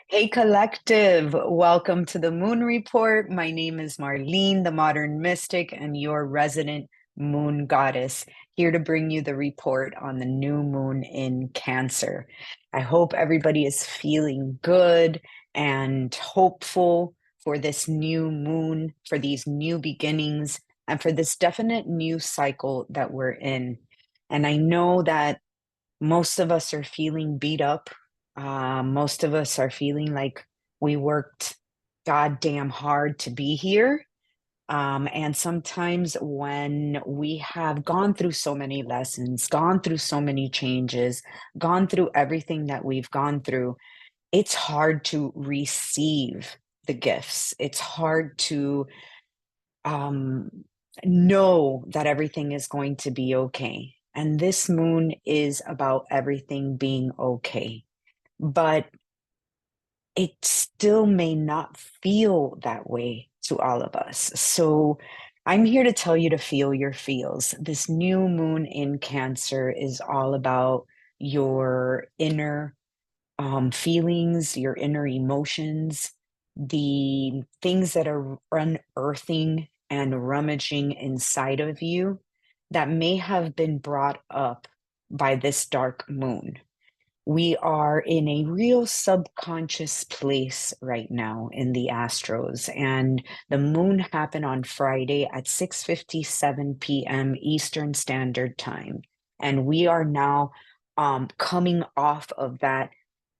Hey, collective, welcome to the Moon Report. My name is Marlene, the modern mystic, and your resident moon goddess, here to bring you the report on the new moon in Cancer. I hope everybody is feeling good and hopeful for this new moon, for these new beginnings, and for this definite new cycle that we're in. And I know that most of us are feeling beat up. Most of us are feeling like we worked goddamn hard to be here. And sometimes when we have gone through so many lessons, gone through so many changes, gone through everything that we've gone through, it's hard to receive the gifts. It's hard to um, know that everything is going to be okay. And this moon is about everything being okay. But it still may not feel that way to all of us. So I'm here to tell you to feel your feels. This new moon in Cancer is all about your inner feelings, your inner emotions, the things that are unearthing and rummaging inside of you that may have been brought up by this dark moon. We are in a real subconscious place right now in the astros, and the moon happened on Friday at 6:57 p.m. Eastern Standard Time. And we are now coming off of that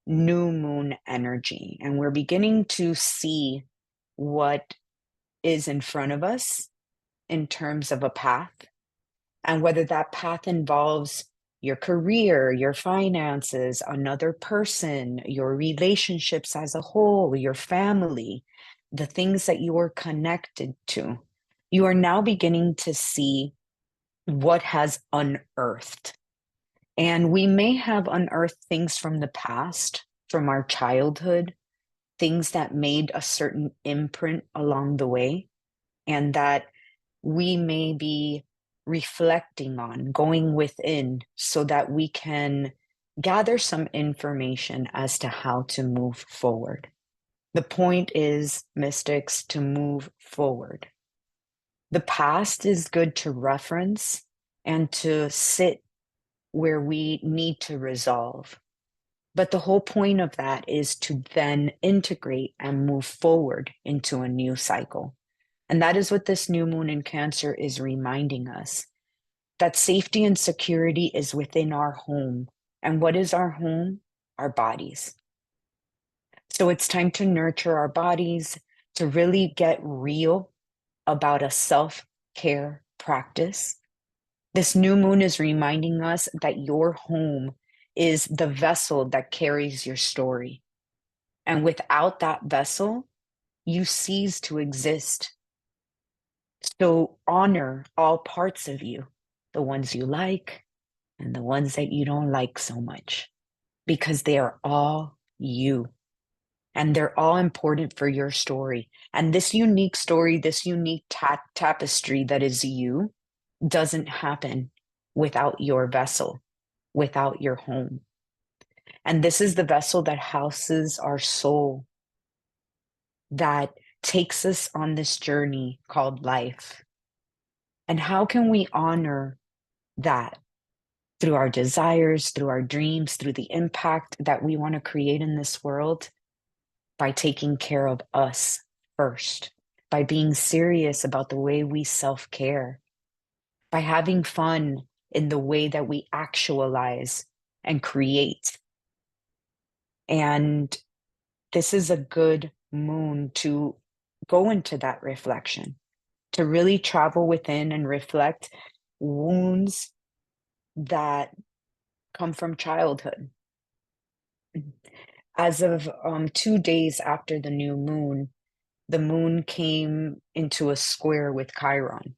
new moon energy, and we're beginning to see what is in front of us in terms of a path, and whether that path involves your career, your finances, another person, your relationships as a whole, your family, the things that you are connected to. You are now beginning to see what has unearthed. And we may have unearthed things from the past, from our childhood, things that made a certain imprint along the way, and that we may be reflecting on, going within, so that we can gather some information as to how to move forward. The point is, mystics, to move forward. The past is good to reference and to sit where we need to resolve. But the whole point of that is to then integrate and move forward into a new cycle. And that is what this new moon in Cancer is reminding us, that safety and security is within our home. And what is our home? Our bodies. So it's time to nurture our bodies, to really get real about a self care practice. This new moon is reminding us that your home is the vessel that carries your story. And without that vessel, you cease to exist. So honor all parts of you, the ones you like and the ones that you don't like so much, because they are all you and they're all important for your story. And this unique story, this unique tapestry that is you, doesn't happen without your vessel, without your home. And this is the vessel that houses our soul, that takes us on this journey called life. And how can we honor that? Through our desires, through our dreams, through the impact that we want to create in this world, by taking care of us first, by being serious about the way we self care, by having fun in the way that we actualize and create. And this is a good moon to go into that reflection, to really travel within and reflect wounds that come from childhood. As of 2 days after the moon came into a square with Chiron.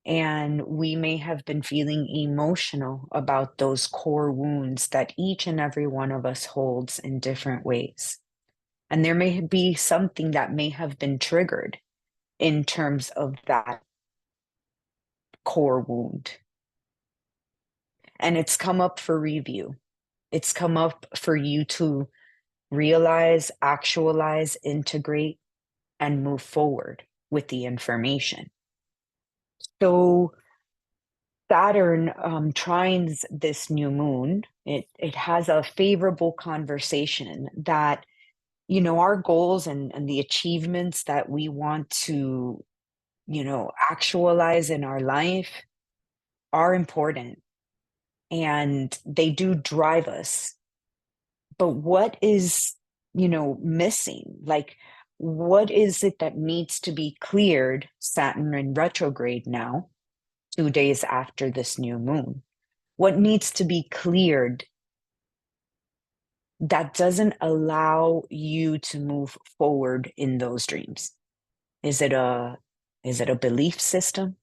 And we may have been feeling emotional about those core wounds that each and every one of us holds in different ways. And there may be something that may have been triggered in terms of that core wound. And it's come up for review. It's come up for you to realize, actualize, integrate, and move forward with the information. So Saturn trines this new moon. It has a favorable conversation that, our goals and the achievements that we want to, actualize in our life are important and they do drive us. But what is, missing? Like, what is it that needs to be cleared? Saturn in retrograde now, 2 days after this new moon. What needs to be cleared that doesn't allow you to move forward in those dreams? Is it a belief system?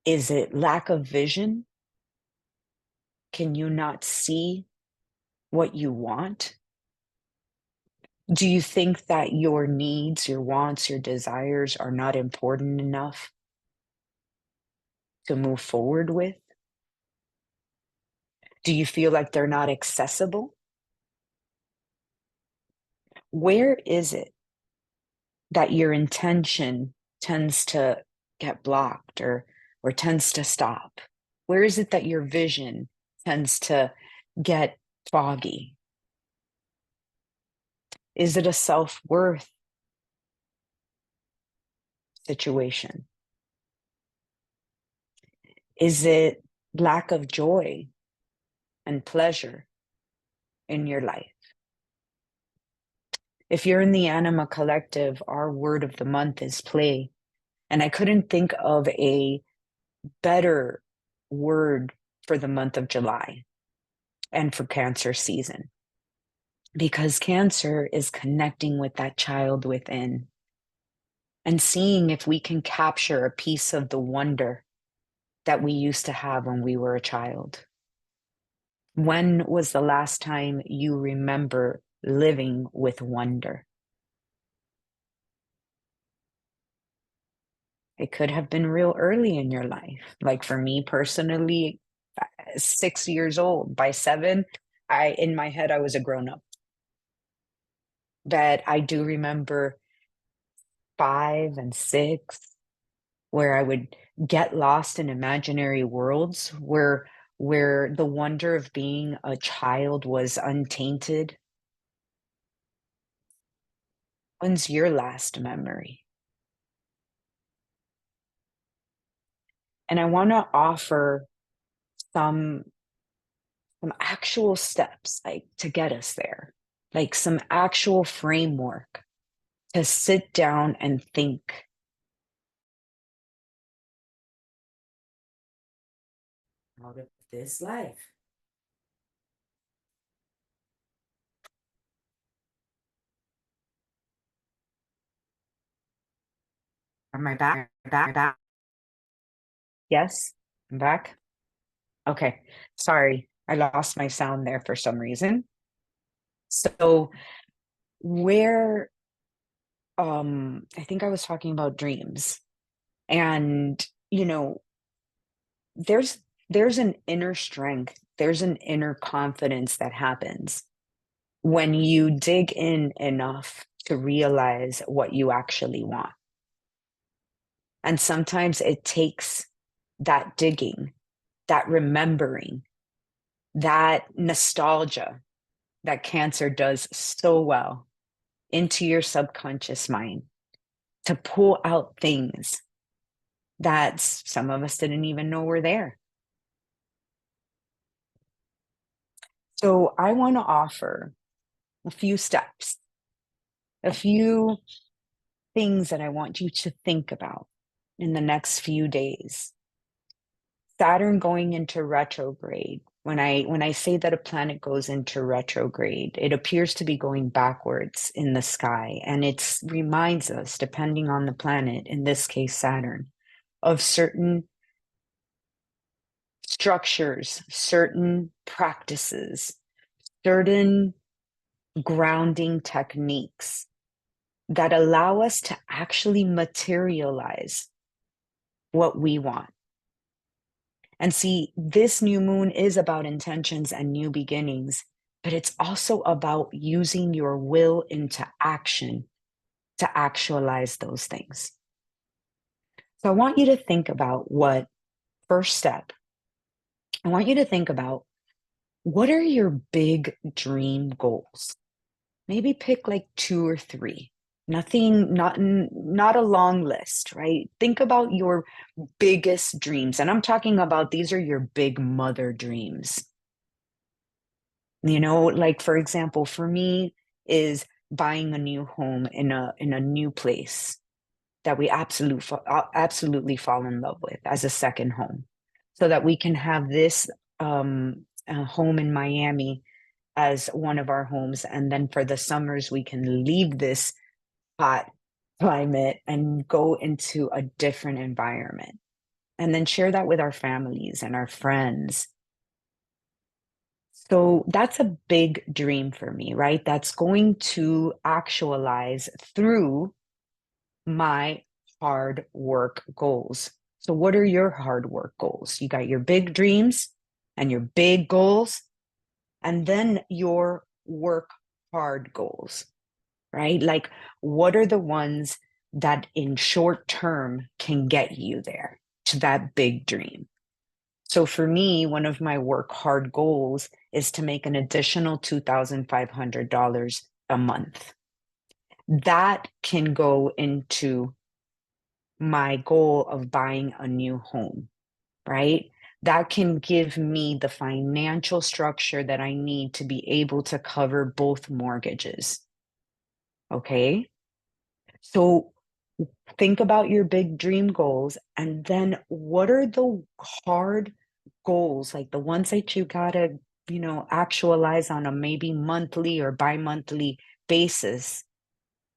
Is it lack of vision? Can you not see what you want? Do you think that your needs, your wants, your desires are not important enough to move forward with? Do you feel like they're not accessible? Where is it that your intention tends to get blocked or tends to stop? Where is it that your vision tends to get foggy? Is it a self-worth situation? Is it lack of joy and pleasure in your life? If you're in the Anima Collective, our word of the month is play. And I couldn't think of a better word for the month of July and for Cancer season, because Cancer is connecting with that child within and seeing if we can capture a piece of the wonder that we used to have when we were a child. When was the last time you remember living with wonder? It could have been real early in your life. Like for me personally, 6 years old. By 7, in my head, I was a grown up. But I do remember 5 and 6, where I would get lost in imaginary worlds where the wonder of being a child was untainted. When's your last memory? And I want to offer some actual steps like to get us there, like some actual framework to sit down and think out of this life. Am I back? Back? Yes, I'm back. Okay. Sorry, I lost my sound there for some reason. So where I think I was talking about dreams. And there's there's an inner strength, there's an inner confidence that happens when you dig in enough to realize what you actually want. And sometimes it takes that digging, that remembering, that nostalgia that Cancer does so well into your subconscious mind to pull out things that some of us didn't even know were there. So I want to offer a few steps, a few things that I want you to think about in the next few days. Saturn going into retrograde. When I say that a planet goes into retrograde, it appears to be going backwards in the sky, and it reminds us, depending on the planet, in this case Saturn, of certain structures, certain practices, certain grounding techniques that allow us to actually materialize what we want. And see, this new moon is about intentions and new beginnings, but it's also about using your will into action to actualize those things. So I want you to think about what first step, I want you to think about what are your big dream goals? Maybe pick like two or three. Nothing, not a long list, right? Think about your biggest dreams. And I'm talking about these are your big mother dreams. Like for example, for me is buying a new home in a new place that we absolutely fall in love with as a second home, so that we can have this home in Miami as one of our homes, and then for the summers we can leave this hot climate and go into a different environment, and then share that with our families and our friends. So that's a big dream for me, right? That's going to actualize through my hard work goals. So, what are your hard work goals? You got your big dreams and your big goals, and then your work hard goals, right? Like, what are the ones that in short term can get you there to that big dream? So, for me, one of my work hard goals is to make an additional $2,500 a month. That can go into my goal of buying a new home, right? That can give me the financial structure that I need to be able to cover both mortgages. Okay. So think about your big dream goals, and then what are the hard goals, like the ones that you gotta, actualize on a maybe monthly or bi-monthly basis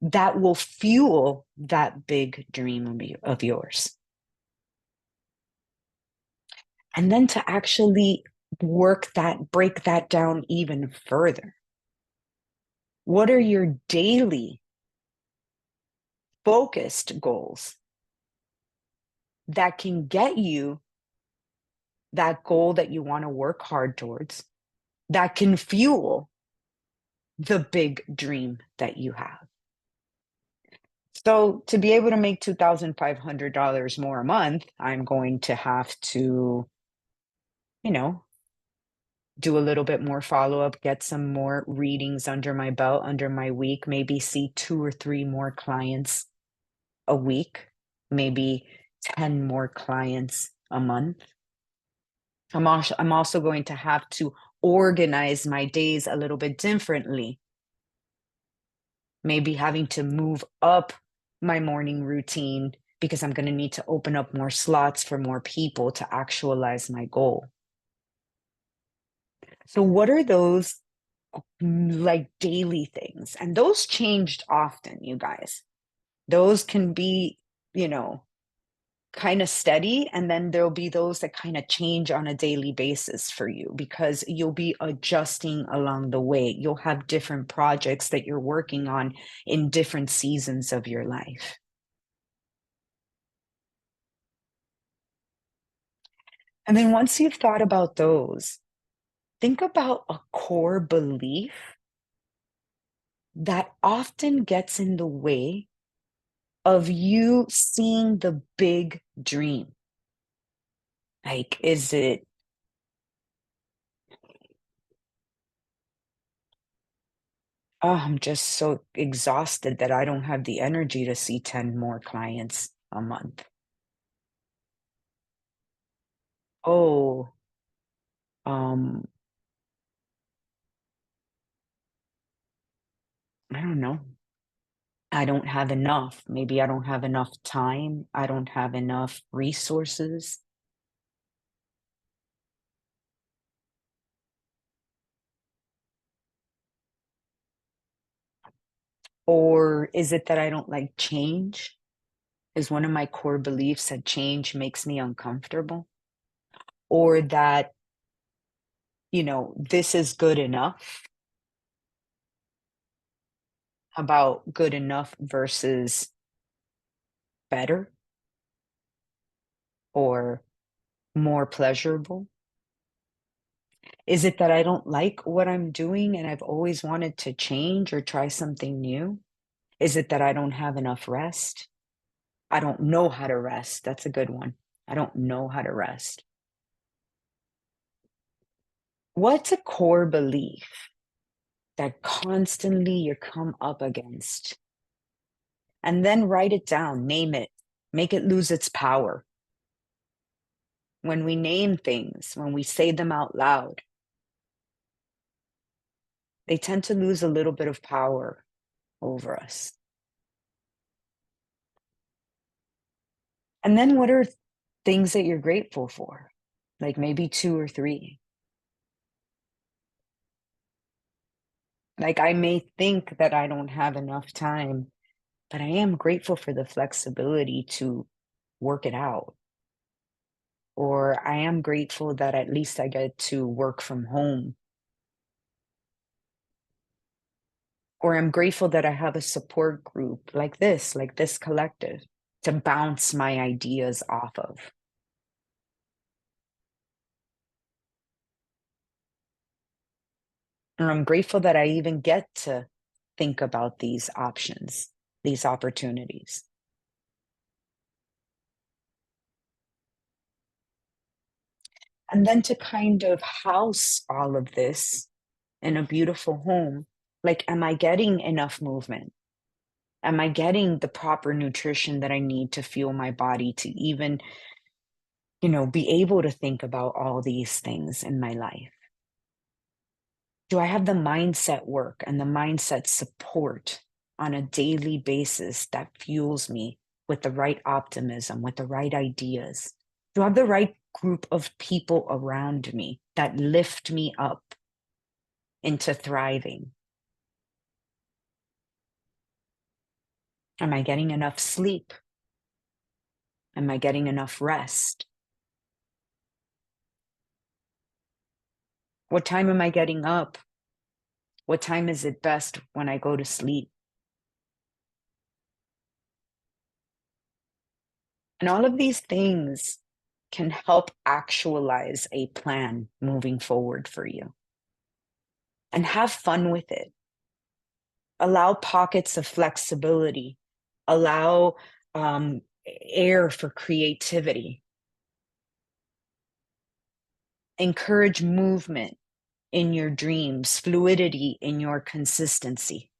that will fuel that big dream of yours. And then to actually break that down even further. What are your daily focused goals that can get you that goal that you want to work hard towards, that can fuel the big dream that you have? So, to be able to make $2,500 more a month, I'm going to have to, you know, do a little bit more follow up, get some more readings under my belt, under my week, maybe see two or three more clients a week, maybe 10 more clients a month. I'm also going to have to organize my days a little bit differently, maybe having to move up my morning routine because I'm going to need to open up more slots for more people to actualize my goal. So, what are those like daily things? And those changed often, you guys. Those can be, you know, kind of steady, and then there'll be those that kind of change on a daily basis for you because you'll be adjusting along the way. You'll have different projects that you're working on in different seasons of your life. And then once you've thought about those, think about a core belief that often gets in the way of you seeing the big dream. Like, is it, oh, I'm just so exhausted that I don't have the energy to see 10 more clients a month? Oh, um, I don't know. I don't have enough. Maybe I don't have enough time. I don't have enough resources. Or is it that I don't like change? Is one of my core beliefs that change makes me uncomfortable? Or that, this is good enough, about good enough versus better or more pleasurable? Is it that I don't like what I'm doing and I've always wanted to change or try something new? Is it that I don't have enough rest? I don't know how to rest. That's a good one. I don't know how to rest. What's a core belief that constantly you come up against? And then write it down, name it, make it lose its power. When we name things, when we say them out loud, they tend to lose a little bit of power over us. And then what are things that you're grateful for? Like maybe two or three. Like I may think that I don't have enough time, but I am grateful for the flexibility to work it out. Or I am grateful that at least I get to work from home. Or I'm grateful that I have a support group like this collective, to bounce my ideas off of. Or I'm grateful that I even get to think about these options, these opportunities. And then to kind of house all of this in a beautiful home, like, am I getting enough movement? Am I getting the proper nutrition that I need to fuel my body to even, be able to think about all these things in my life? Do I have the mindset work and the mindset support on a daily basis that fuels me with the right optimism, with the right ideas? Do I have the right group of people around me that lift me up into thriving? Am I getting enough sleep? Am I getting enough rest? What time am I getting up? What time is it best when I go to sleep? And all of these things can help actualize a plan moving forward for you. And have fun with it. Allow pockets of flexibility. Allow air for creativity. Encourage movement in your dreams, fluidity in your consistency.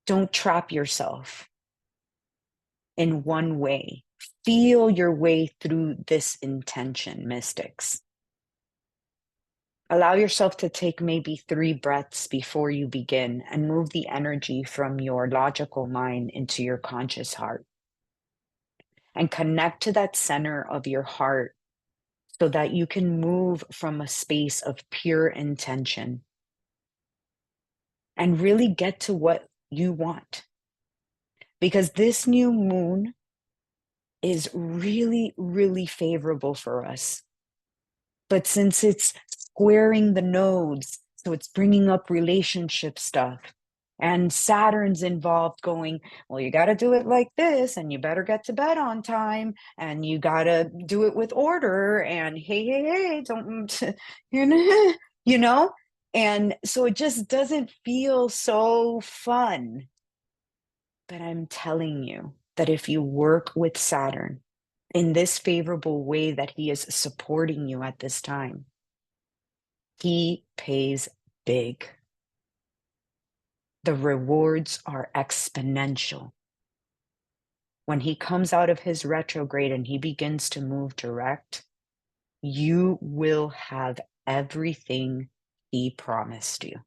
Don't trap yourself in one way. Feel your way through this intention, mystics. Allow yourself to take maybe 3 breaths before you begin and move the energy from your logical mind into your conscious heart. And connect to that center of your heart so that you can move from a space of pure intention and really get to what you want. Because this new moon is really, really favorable for us. But since it's squaring the nodes, so it's bringing up relationship stuff, and Saturn's involved going, well, you got to do it like this, and you better get to bed on time, and you got to do it with order, and hey, don't, you know? And so it just doesn't feel so fun. But I'm telling you that if you work with Saturn in this favorable way that he is supporting you at this time, he pays big. The rewards are exponential. When he comes out of his retrograde and he begins to move direct, you will have everything he promised you.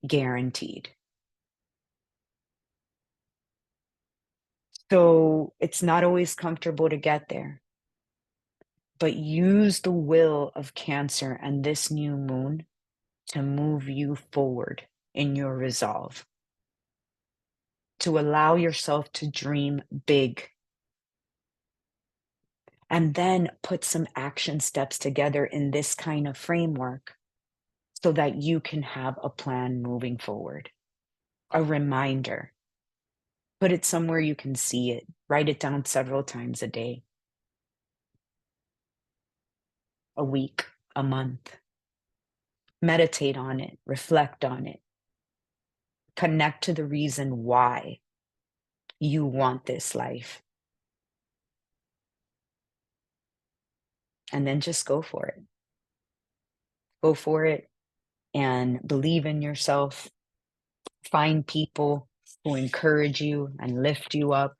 Guaranteed. So it's not always comfortable to get there, but use the will of Cancer and this new moon to move you forward in your resolve, to allow yourself to dream big, and then put some action steps together in this kind of framework so that you can have a plan moving forward. A reminder. Put it somewhere you can see it. Write it down several times a day, a week. a month. Meditate on it, reflect on it, connect to the reason why you want this life, and then just go for it. Go for it and believe in yourself. Find people who encourage you and lift you up.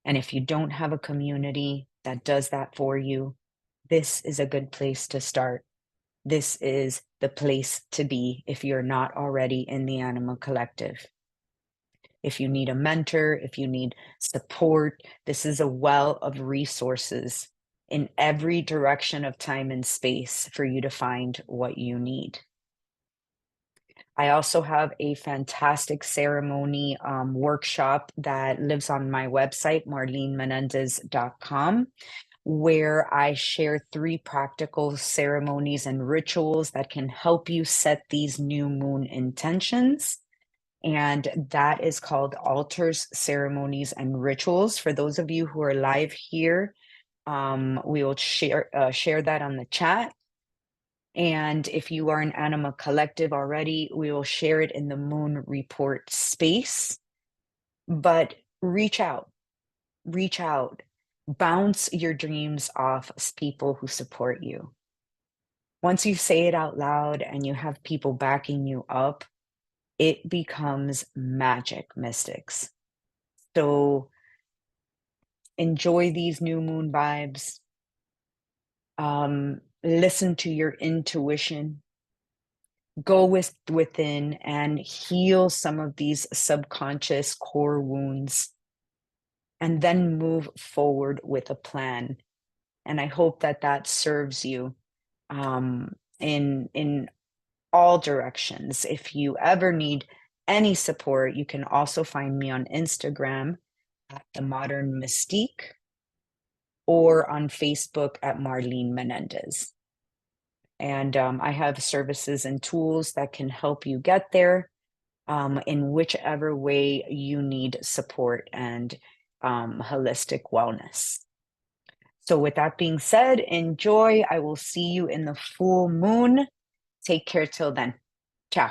And if you don't have a community that does that for you, this is a good place to start. This is the place to be if you're not already in the Animal Collective. If you need a mentor, if you need support, this is a well of resources in every direction of time and space for you to find what you need. I also have a fantastic ceremony workshop that lives on my website, marlenemenendez.com, where I share 3 practical ceremonies and rituals that can help you set these new moon intentions. And that is called Altars, Ceremonies, and Rituals. For those of you who are live here, we will share that on the chat. And if you are an Anima Collective already, we will share it in the Moon Report space. But reach out, bounce your dreams off people who support you. Once you say it out loud and you have people backing you up, it becomes magic, mystics. So enjoy these new moon vibes. Listen to your intuition. Go within and heal some of these subconscious core wounds, and then move forward with a plan. And I hope that that serves you in all directions. If you ever need any support, you can also find me on Instagram at The Modern Mystique or on Facebook at Marlene Menendez. And I have services and tools that can help you get there in whichever way you need support and holistic wellness. So with that being said, enjoy. I will see you in the full moon. Take care till then. Ciao.